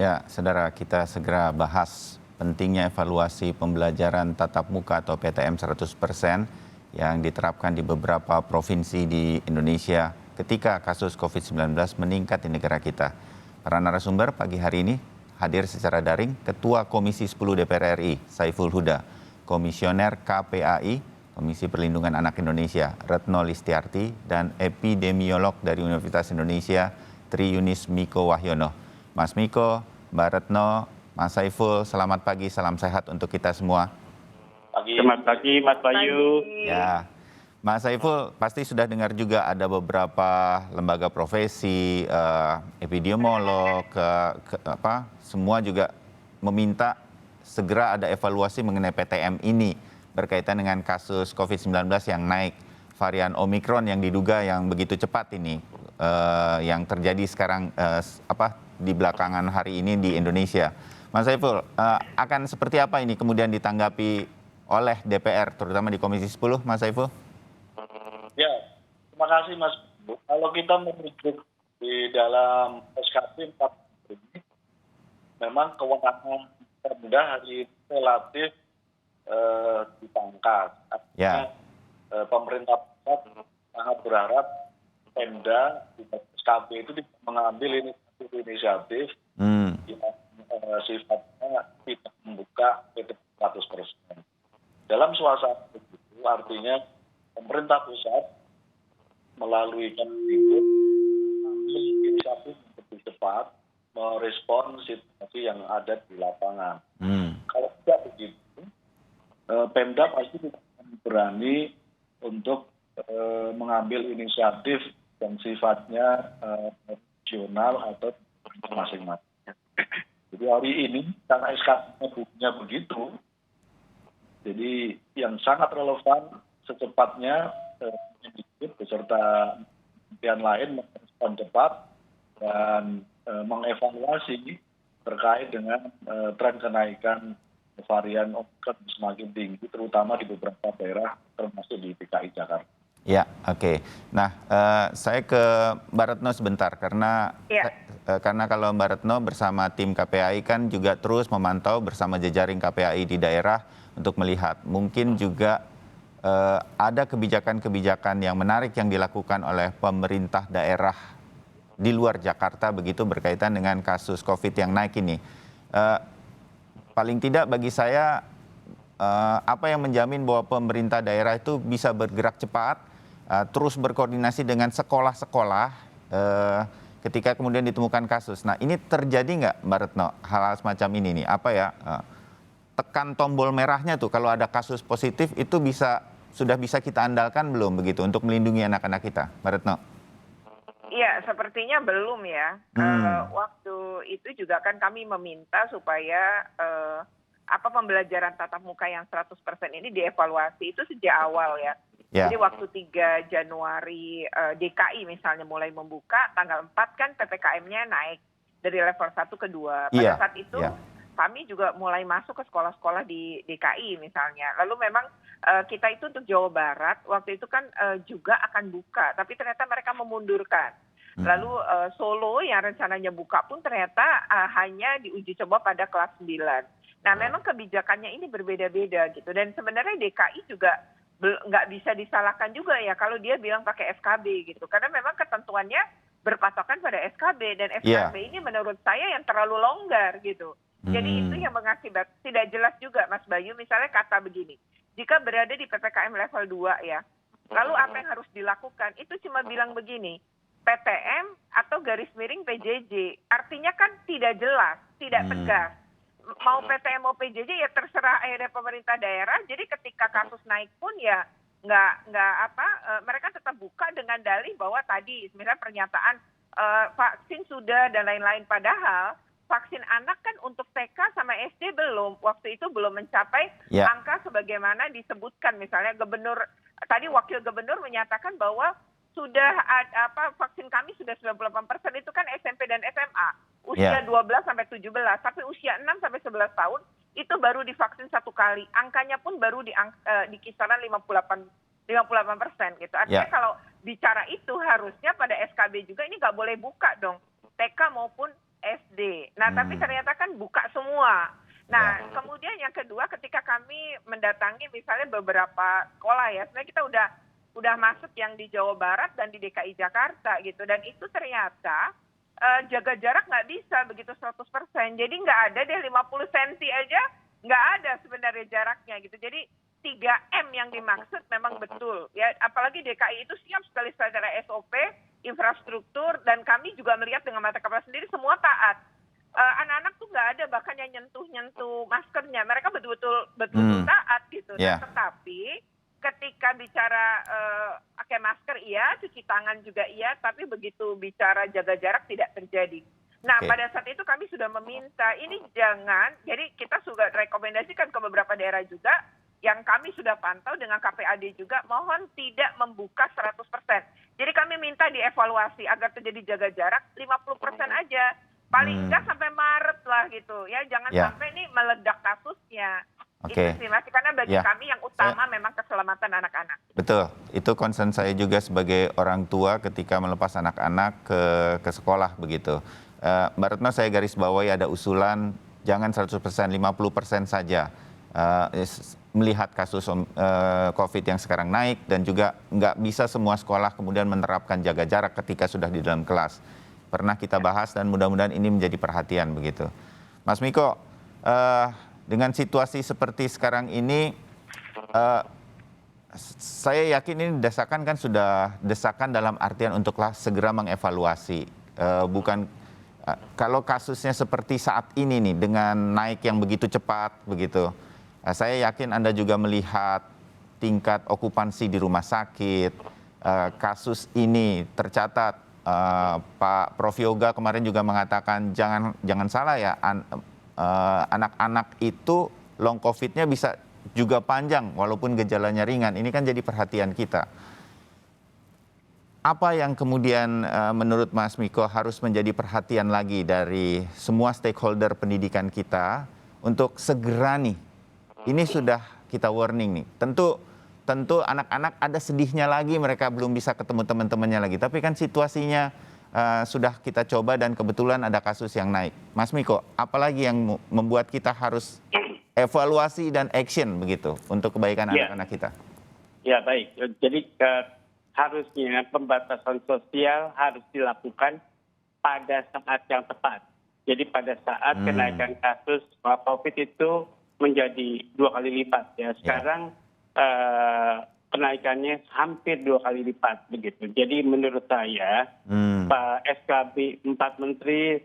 Ya, saudara, kita segera bahas pentingnya evaluasi pembelajaran tatap muka atau PTM 100% yang diterapkan di beberapa provinsi di Indonesia ketika kasus COVID-19 meningkat di negara kita. Para narasumber pagi hari ini hadir secara daring Ketua Komisi 10 DPR RI, Saiful Huda, Komisioner KPAI, Komisi Perlindungan Anak Indonesia, Retno Listiarti, dan epidemiolog dari Universitas Indonesia, Tri Yunis Miko Wahyono. Mas Miko, Mbak Retno, Mas Saiful, selamat pagi, salam sehat untuk kita semua. Selamat pagi, Mas Bayu. Ya, Mas Saiful pasti sudah dengar juga ada beberapa lembaga profesi, epidemiolog, semua juga meminta segera ada evaluasi mengenai PTM ini berkaitan dengan kasus COVID-19 yang naik, varian Omikron yang diduga yang begitu cepat ini, yang terjadi sekarang di belakangan hari ini di Indonesia. Mas Saiful, akan seperti apa ini kemudian ditanggapi oleh DPR, terutama di Komisi 10, Mas Saiful? Ya, terima kasih Mas. Kalau kita merujuk di dalam SKP 4 ini, memang kewenangan Pemda hari ini relatif dipangkas. Artinya pemerintah pusat sangat berharap Pemda di SKP itu mengambil inisiatif yang sifatnya tidak membuka PTM 100%. Dalam suasana itu artinya pemerintah pusat melalui Kemdikbud mengambil inisiatif untuk lebih cepat merespon situasi yang ada di lapangan. Kalau tidak begitu, Pemda pasti tidak akan berani untuk mengambil inisiatif yang sifatnya regional atau masing-masing. Jadi hari ini karena SKP-nya bunyinya begitu, jadi yang sangat relevan secepatnya Kemdikbud beserta kementerian lain merespon cepat dan mengevaluasi terkait dengan tren kenaikan varian Omikron semakin tinggi, terutama di beberapa daerah termasuk di DKI Jakarta. Ya, oke. Nah, saya ke Mbak Retno sebentar karena kalau Mbak Retno bersama tim KPAI kan juga terus memantau bersama jejaring KPAI di daerah untuk melihat mungkin juga ada kebijakan-kebijakan yang menarik yang dilakukan oleh pemerintah daerah di luar Jakarta begitu berkaitan dengan kasus COVID yang naik ini. Paling tidak bagi saya apa yang menjamin bahwa pemerintah daerah itu bisa bergerak cepat, terus berkoordinasi dengan sekolah-sekolah ketika kemudian ditemukan kasus. Nah, ini terjadi nggak, Mbak Retno, hal-hal semacam ini nih? Apa ya, tekan tombol merahnya tuh kalau ada kasus positif itu sudah bisa kita andalkan belum begitu untuk melindungi anak-anak kita, Mbak Retno? Iya, sepertinya belum ya. Waktu itu juga kan kami meminta supaya pembelajaran tatap muka yang 100% ini dievaluasi itu sejak awal ya. Jadi waktu 3 Januari DKI misalnya mulai membuka, tanggal 4 kan PPKM-nya naik dari level 1 ke 2. Pada saat itu kami juga mulai masuk ke sekolah-sekolah di DKI misalnya. Lalu memang kita itu untuk Jawa Barat waktu itu kan juga akan buka, tapi ternyata mereka memundurkan. Lalu Solo yang rencananya buka pun ternyata hanya diuji coba pada kelas 9. Nah, memang kebijakannya ini berbeda-beda gitu. Dan sebenarnya DKI juga nggak bisa disalahkan juga ya kalau dia bilang pakai SKB gitu. Karena memang ketentuannya berpatokan pada SKB. Dan SKB ini menurut saya yang terlalu longgar gitu. Jadi itu yang mengakibat tidak jelas juga Mas Bayu. Misalnya kata begini, jika berada di PPKM level 2 ya, lalu apa yang harus dilakukan? Itu cuma bilang begini, PTM atau garis miring PJJ. Artinya kan tidak jelas, tidak tegas. Mau PTM mau PJJ ya terserah akhirnya pemerintah daerah. Jadi ketika kasus naik pun ya mereka tetap buka dengan dalih bahwa tadi misalnya pernyataan vaksin sudah dan lain-lain, padahal vaksin anak kan untuk TK sama SD belum, waktu itu belum mencapai angka sebagaimana disebutkan. Misalnya wakil gubernur menyatakan bahwa sudah vaksin kami sudah 98%, itu kan SMP dan SMA. Usia 12 sampai 17, tapi usia 6 sampai 11 tahun itu baru divaksin 1 kali. Angkanya pun baru di kisaran 58% gitu. Artinya kalau bicara itu harusnya pada SKB juga ini nggak boleh buka dong. TK maupun SD. Nah, tapi ternyata kan buka semua. Nah, kemudian yang kedua ketika kami mendatangi misalnya beberapa sekolah ya, sebenarnya kita udah masuk yang di Jawa Barat dan di DKI Jakarta gitu. Dan itu ternyata jaga jarak nggak bisa begitu 100%. Jadi nggak ada deh 50 cm aja, nggak ada sebenarnya jaraknya gitu. Jadi 3M yang dimaksud memang betul. Ya, apalagi DKI itu siap sekali secara SOP, infrastruktur, dan kami juga melihat dengan mata kepala sendiri semua taat. Anak-anak tuh nggak ada bahkan yang nyentuh maskernya. Mereka betul-betul taat gitu. Yeah. Nah, tetapi ketika bicara pakai masker iya, cuci tangan juga iya, tapi begitu bicara jaga jarak tidak terjadi. Nah, pada saat itu kami sudah meminta ini jangan, jadi kita sudah rekomendasikan ke beberapa daerah juga yang kami sudah pantau dengan KPAD juga, mohon tidak membuka 100%. Jadi kami minta dievaluasi agar terjadi jaga jarak 50% aja. Paling enggak sampai Maret lah gitu ya, jangan sampai ini meledak kasusnya. Itu sih Mas, karena bagi kami yang utama memang keselamatan anak-anak. Betul, itu concern saya juga sebagai orang tua ketika melepas anak-anak ke sekolah begitu. Mbak Retno, saya garis bawahi ada usulan jangan 100%, 50% saja. Melihat kasus COVID yang sekarang naik dan juga nggak bisa semua sekolah kemudian menerapkan jaga jarak ketika sudah di dalam kelas. Pernah kita bahas dan mudah-mudahan ini menjadi perhatian begitu. Mas Miko, dengan situasi seperti sekarang ini, saya yakin ini desakan kan sudah desakan dalam artian untuklah segera mengevaluasi. Bukan kalau kasusnya seperti saat ini nih dengan naik yang begitu cepat begitu. Saya yakin Anda juga melihat tingkat okupansi di rumah sakit. Kasus ini tercatat Pak Prof Yoga kemarin juga mengatakan jangan salah ya, anak-anak itu long COVID-nya bisa juga panjang walaupun gejalanya ringan. Ini kan jadi perhatian kita. Apa yang kemudian menurut Mas Miko harus menjadi perhatian lagi dari semua stakeholder pendidikan kita untuk segera nih, ini sudah kita warning nih. Tentu anak-anak ada sedihnya lagi, mereka belum bisa ketemu teman-temannya lagi. Tapi kan situasinya sudah kita coba dan kebetulan ada kasus yang naik. Mas Miko, apalagi yang membuat kita harus evaluasi dan action begitu untuk kebaikan anak-anak kita? Ya baik, jadi harusnya pembatasan sosial harus dilakukan pada saat yang tepat. Jadi pada saat kenaikan kasus COVID itu menjadi 2 kali lipat ya. Sekarang kenaikannya hampir 2 kali lipat begitu. Jadi menurut saya Pak SKB 4 Menteri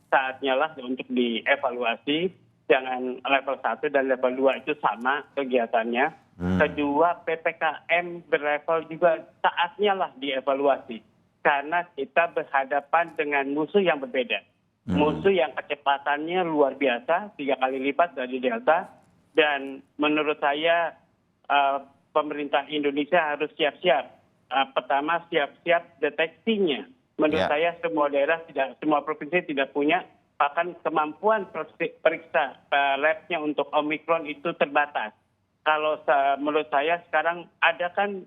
saatnya lah untuk dievaluasi. Jangan level 1 dan level 2 itu sama kegiatannya. Kedua, PPKM berlevel juga saatnya lah dievaluasi. Karena kita berhadapan dengan musuh yang berbeda. Musuh yang kecepatannya luar biasa, 3 kali lipat dari Delta. Dan menurut saya pemerintah Indonesia harus siap-siap. Pertama, siap-siap deteksinya. Menurut saya semua daerah, semua provinsi tidak punya, bahkan kemampuan periksa labnya untuk Omikron itu terbatas. Kalau menurut saya sekarang ada kan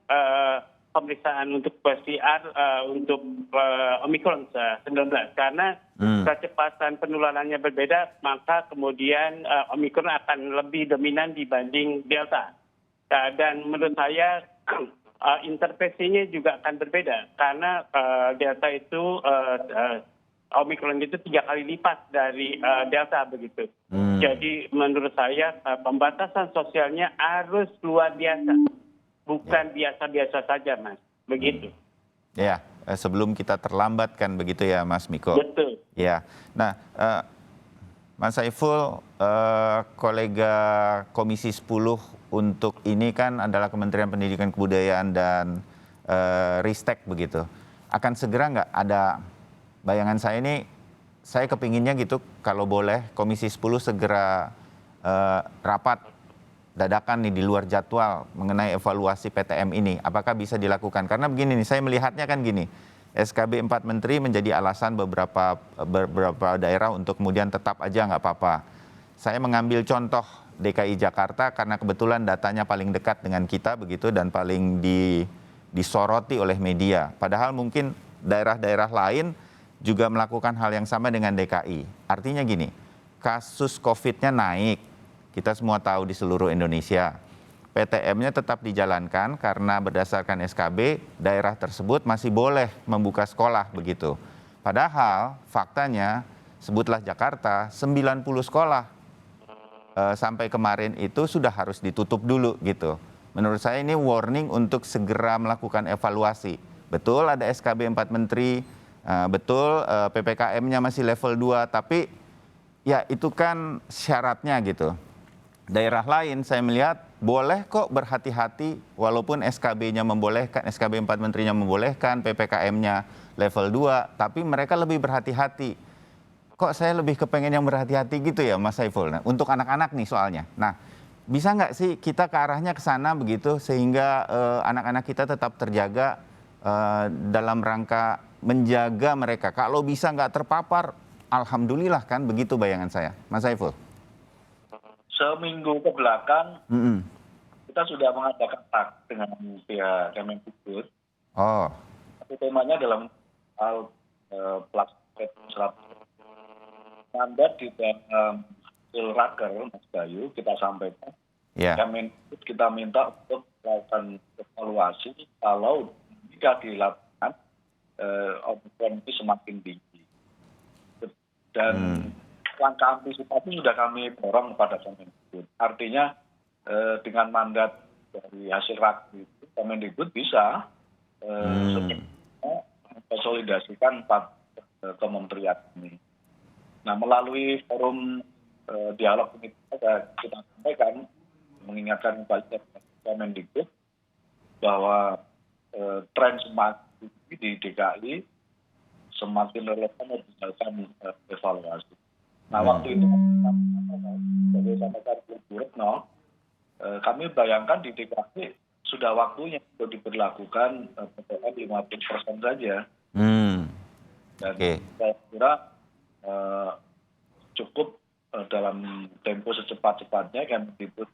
pemeriksaan untuk PCR untuk Omikron 19. Karena kecepatan penularannya berbeda, maka kemudian Omikron akan lebih dominan dibanding Delta. Dan menurut saya intervensinya juga akan berbeda. Karena Delta itu Omikron itu 3 kali lipat dari Delta begitu. Jadi menurut saya pembatasan sosialnya harus luar biasa. Bukan biasa-biasa saja, Mas. Begitu. Ya, sebelum kita terlambat kan begitu ya, Mas Miko? Betul. Ya, nah Mas Saiful, kolega Komisi 10 untuk ini kan adalah Kementerian Pendidikan Kebudayaan dan Ristek begitu. Akan segera nggak ada bayangan saya ini, saya kepinginnya gitu kalau boleh Komisi 10 segera rapat dadakan nih di luar jadwal mengenai evaluasi PTM ini. Apakah bisa dilakukan? Karena begini nih, saya melihatnya kan gini, SKB 4 Menteri menjadi alasan beberapa daerah untuk kemudian tetap aja nggak apa-apa. Saya mengambil contoh DKI Jakarta karena kebetulan datanya paling dekat dengan kita begitu dan paling disoroti oleh media. Padahal mungkin daerah-daerah lain juga melakukan hal yang sama dengan DKI. Artinya gini, kasus COVID-nya naik, kita semua tahu di seluruh Indonesia. PTM-nya tetap dijalankan karena berdasarkan SKB, daerah tersebut masih boleh membuka sekolah begitu. Padahal faktanya, sebutlah Jakarta, 90 sekolah sampai kemarin itu sudah harus ditutup dulu gitu. Menurut saya ini warning untuk segera melakukan evaluasi. Betul ada SKB 4 Menteri, betul PPKM-nya masih level 2, tapi ya itu kan syaratnya gitu. Daerah lain saya melihat boleh kok berhati-hati walaupun SKB-nya membolehkan, SKB 4 Menterinya membolehkan, PPKM-nya level 2, tapi mereka lebih berhati-hati. Kok saya lebih kepengen yang berhati-hati gitu ya Mas Saiful? Nah, untuk anak-anak nih soalnya. Nah, bisa nggak sih kita ke arahnya ke sana begitu sehingga anak-anak kita tetap terjaga dalam rangka menjaga mereka. Kalau bisa nggak terpapar, alhamdulillah kan begitu bayangan saya. Mas Saiful. Seminggu ke belakang kita sudah mengadakan tak dengan pihak Kemendikbud. Oh. Tapi temanya dalam hal pelaksanaan mandat di dalam Raker, Mas Bayu, kita sampaikan. Yeah. Kemendikbud kita minta untuk melakukan evaluasi kalau jika dilakukan Omikron ini semakin tinggi. Dan langkah antisipasi sudah kami dorong kepada Kemendikbud. Artinya dengan mandat dari hasil Raker itu, Kemendikbud bisa konsolidasikan 4 kementerian ini. Nah, melalui forum dialog ini kita sampaikan, mengingatkan kembali Kemendikbud bahwa tren semakin tinggi di DKI semakin relevan untuk dilakukan evaluasi. Nah, waktu itu sebagai sampaikan Bu Retno, kami bayangkan di DKI sudah waktunya untuk diberlakukan PPKM 50% saja. Dan saya kira cukup dalam tempo secepat-cepatnya kan Kemendikbud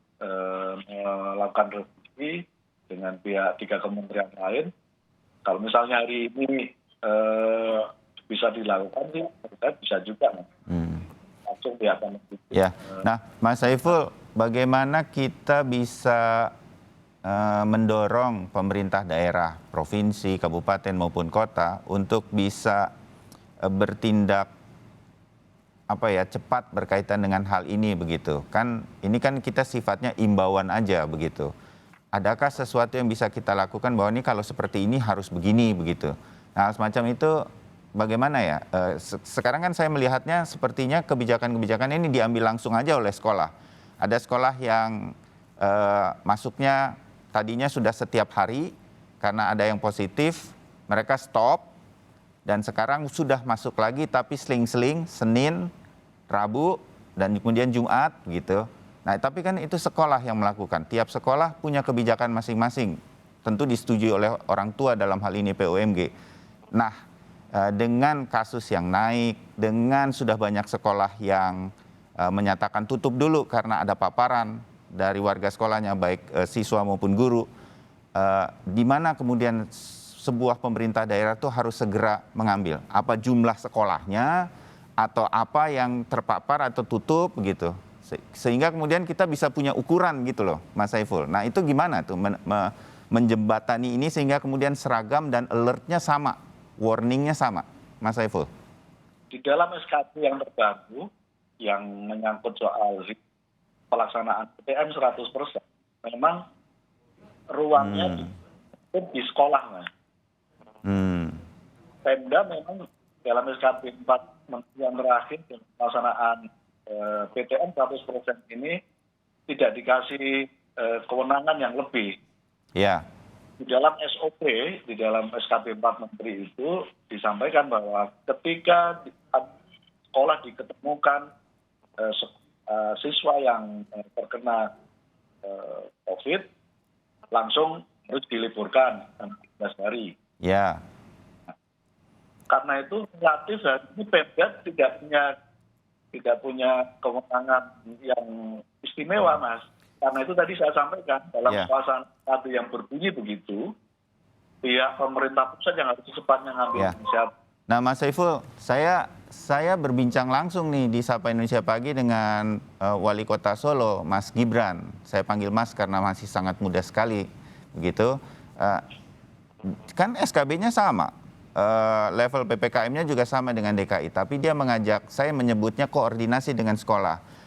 melakukan revisi dengan pihak 3 kementerian lain. Kalau misalnya hari ini bisa dilakukan sih, bisa juga. Langsung pihak Kemendikbud. Ya. Nah, Mas Saiful, bagaimana kita bisa mendorong pemerintah daerah, provinsi, kabupaten maupun kota untuk bisa bertindak cepat berkaitan dengan hal ini begitu. Kan ini kan kita sifatnya imbauan aja begitu. Adakah sesuatu yang bisa kita lakukan bahwa ini kalau seperti ini harus begini begitu. Nah, semacam itu bagaimana ya? Sekarang kan saya melihatnya sepertinya kebijakan-kebijakan ini diambil langsung aja oleh sekolah. Ada sekolah yang masuknya tadinya sudah setiap hari karena ada yang positif, mereka stop dan sekarang sudah masuk lagi tapi seling-seling Senin, Rabu dan kemudian Jumat gitu. Nah, tapi kan itu sekolah yang melakukan. Tiap sekolah punya kebijakan masing-masing. Tentu disetujui oleh orang tua dalam hal ini POMG. Nah, dengan kasus yang naik, dengan sudah banyak sekolah yang menyatakan tutup dulu karena ada paparan dari warga sekolahnya, baik siswa maupun guru, di mana kemudian sebuah pemerintah daerah itu harus segera mengambil apa jumlah sekolahnya atau apa yang terpapar atau tutup gitu, sehingga kemudian kita bisa punya ukuran gitu loh, Mas Saiful. Nah, itu gimana tuh menjembatani ini sehingga kemudian seragam dan alertnya sama, warningnya sama, Mas Saiful? Di dalam SKB yang terbaru yang menyangkut soal pelaksanaan PTM 100%, memang ruangnya di sekolah, Mas. Pemda memang dalam SKB 4 Menteri yang terakhir dan pelaksanaan PTM 100% ini tidak dikasih kewenangan yang lebih. Ya. Di dalam SOP, di dalam SKB 4 Menteri itu disampaikan bahwa ketika sekolah diketemukan siswa yang terkena COVID, langsung harus diliburkan 15 hari. Ya. Karena itu relatif ini Pemda tidak punya kewenangan yang istimewa, Mas. Karena itu tadi saya sampaikan dalam suasana yang berbunyi begitu, pihak pemerintah pusat yang harus secepatnya ngambil inisiatif Nah, Mas Saiful, saya berbincang langsung nih di Sapa Indonesia Pagi dengan Wali Kota Solo, Mas Gibran. Saya panggil Mas karena masih sangat muda sekali, begitu. Kan SKB-nya sama, level PPKM-nya juga sama dengan DKI, tapi dia mengajak, saya menyebutnya koordinasi dengan sekolah.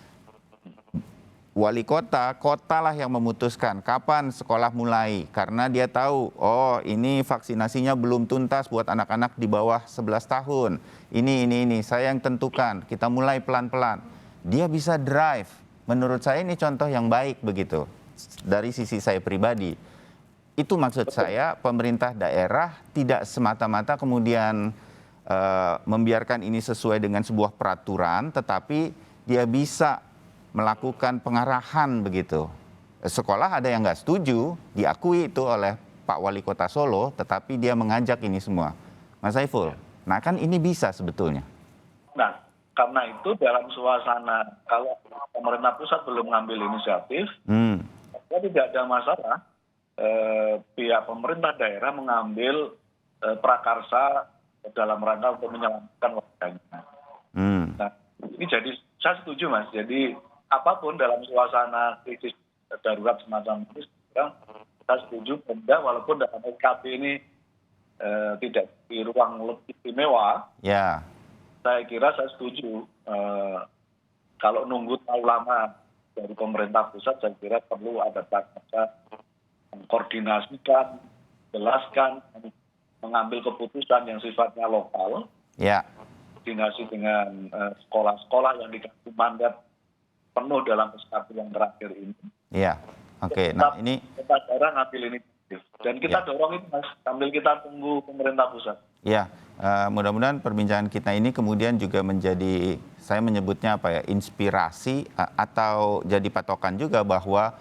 Wali kota, kotalah yang memutuskan kapan sekolah mulai. Karena dia tahu, oh ini vaksinasinya belum tuntas buat anak-anak di bawah 11 tahun. Ini, saya yang tentukan, kita mulai pelan-pelan. Dia bisa drive, menurut saya ini contoh yang baik begitu, dari sisi saya pribadi. Itu maksud saya, pemerintah daerah tidak semata-mata kemudian membiarkan ini sesuai dengan sebuah peraturan, tetapi dia bisa melakukan pengarahan begitu. Sekolah ada yang nggak setuju, diakui itu oleh Pak Wali Kota Solo, tetapi dia mengajak ini semua. Mas Saiful, nah kan ini bisa sebetulnya. Nah, karena itu dalam suasana kalau pemerintah pusat belum mengambil inisiatif, tidak ada masalah pihak pemerintah daerah mengambil prakarsa dalam rangka untuk menyelamatkan warganya. Nah, ini jadi saya setuju Mas. Jadi apapun dalam suasana krisis darurat semacam ini, saya setuju Pemda walaupun dalam SKB ini tidak di ruang lebih istimewa. Ya. Saya kira saya setuju kalau nunggu terlalu lama dari pemerintah pusat, saya kira perlu ada prakarsa mengkoordinasikan, jelaskan, mengambil keputusan yang sifatnya lokal. Ya. Koordinasi dengan sekolah-sekolah yang dikasih mandat penuh dalam SKB yang terakhir ini. Iya, oke. Nah ini kita daerah ngambil inisiatif dan kita dorong itu Mas, sambil kita tunggu pemerintah pusat. Ya, mudah-mudahan perbincangan kita ini kemudian juga menjadi, saya menyebutnya apa ya, inspirasi atau jadi patokan juga bahwa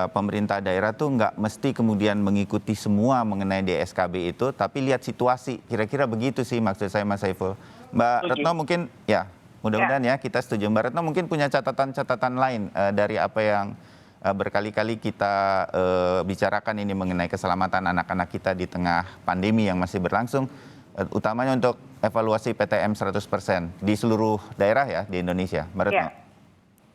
pemerintah daerah tuh nggak mesti kemudian mengikuti semua mengenai DSKB itu, tapi lihat situasi. Kira-kira begitu sih maksud saya Mas Saiful. Mbak Retno mungkin ya. Mudah-mudahan ya kita setuju. Mbak Retno mungkin punya catatan-catatan lain dari apa yang berkali-kali kita bicarakan ini mengenai keselamatan anak-anak kita di tengah pandemi yang masih berlangsung, utamanya untuk evaluasi PTM 100% di seluruh daerah ya di Indonesia. Mbak Retno.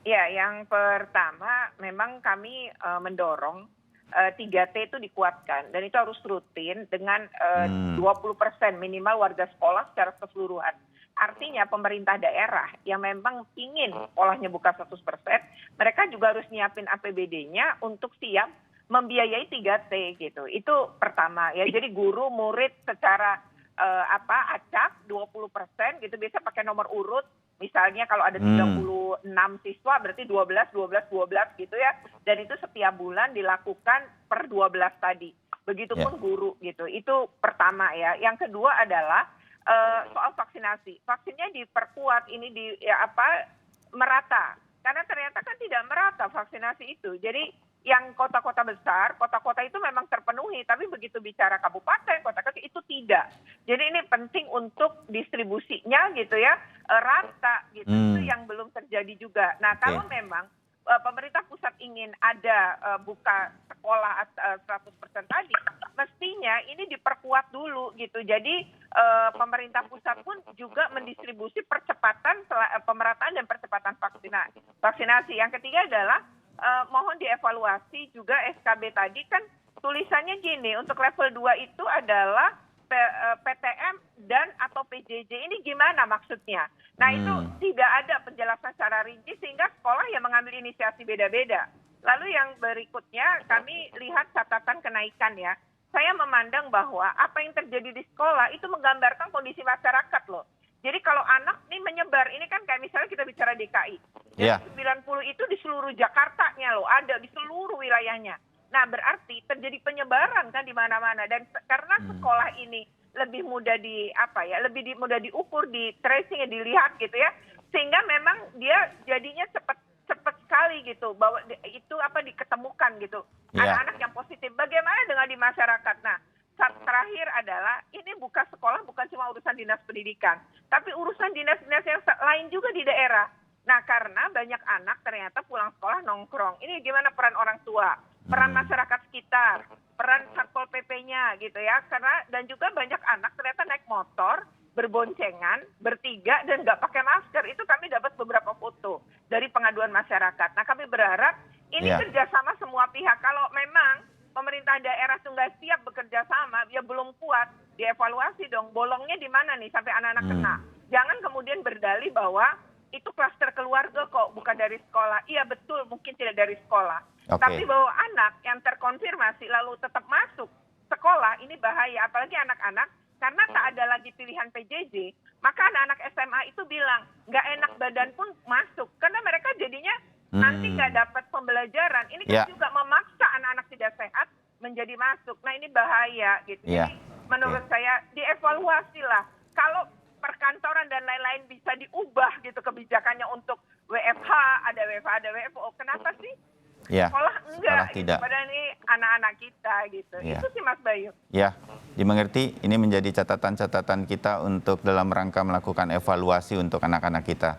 Ya, yang pertama memang kami mendorong 3T itu dikuatkan dan itu harus rutin dengan 20% minimal warga sekolah secara keseluruhan. Artinya pemerintah daerah yang memang ingin sekolahnya buka 100%, mereka juga harus nyiapin APBD-nya untuk siap membiayai 3T gitu. Itu pertama ya. Jadi guru, murid secara acak 20% gitu, biasa pakai nomor urut. Misalnya kalau ada 36 siswa berarti 12 gitu ya. Dan itu setiap bulan dilakukan per 12 tadi. Begitupun guru gitu. Itu pertama ya. Yang kedua adalah soal vaksinasi. Vaksinnya diperkuat ini merata. Karena ternyata kan tidak merata vaksinasi itu. Jadi yang kota-kota besar, kota-kota itu memang terpenuhi, tapi begitu bicara kabupaten, kota kecil itu tidak. Jadi ini penting untuk distribusinya gitu ya, rata gitu. Itu yang belum terjadi juga. Nah, kalau memang pemerintah pusat ingin ada buka sekolah 100% tadi, mestinya ini diperkuat dulu gitu. Jadi pemerintah pusat pun juga mendistribusi percepatan pemerataan dan percepatan vaksinasi. Yang ketiga adalah mohon dievaluasi juga SKB tadi kan tulisannya gini, untuk level 2 itu adalah PTM dan atau PJJ, ini gimana maksudnya? Nah itu tidak ada penjelasan secara rinci sehingga sekolah yang mengambil inisiasi beda-beda. Lalu yang berikutnya kami lihat catatan kenaikan ya. Saya memandang bahwa apa yang terjadi di sekolah itu menggambarkan kondisi masyarakat loh. Jadi kalau anak ini menyebar, ini kan kayak misalnya kita bicara DKI. Jadi 90 itu di seluruh Jakartanya loh, ada di seluruh wilayahnya. Nah berarti terjadi penyebaran kan di mana-mana, dan karena sekolah ini lebih mudah mudah diukur, di tracing, dilihat gitu ya, sehingga memang dia jadinya cepat sekali gitu bahwa itu diketemukan gitu anak-anak yang positif. Bagaimana dengan di masyarakat? Nah terakhir adalah ini buka sekolah bukan cuma urusan dinas pendidikan, tapi urusan dinas-dinas yang lain juga di daerah. Nah karena banyak anak ternyata pulang sekolah nongkrong. Ini gimana peran orang tua, peran masyarakat sekitar, peran Satpol PP-nya gitu ya. Karena dan juga banyak anak ternyata naik motor berboncengan, bertiga, dan nggak pakai masker. Itu kami dapat beberapa foto dari pengaduan masyarakat. Nah, kami berharap ini kerjasama semua pihak. Kalau memang pemerintah daerah tuh nggak siap bekerja sama, ya belum kuat, dievaluasi dong. Bolongnya di mana nih sampai anak-anak kena. Jangan kemudian berdalih bahwa itu klaster keluarga kok, bukan dari sekolah. Iya betul, mungkin tidak dari sekolah. Tapi bahwa anak yang terkonfirmasi lalu tetap masuk sekolah, ini bahaya. Apalagi anak-anak, karena tak ada lagi pilihan PJJ, maka anak-anak SMA itu bilang, nggak enak badan pun masuk. Karena mereka jadinya nanti nggak dapat pembelajaran. Ini kan juga memaksa anak-anak tidak sehat menjadi masuk. Nah ini bahaya gitu. Jadi menurut saya dievaluasi lah. Kalau perkantoran dan lain-lain bisa diubah gitu kebijakannya untuk WFH, ada WFH, ada WFO. Kenapa sih? Sekolah enggak, gitu. Padahal ini anak-anak kita gitu. Itu sih Mas Bayu. Ya, dimengerti. Ini menjadi catatan-catatan kita untuk dalam rangka melakukan evaluasi untuk anak-anak kita.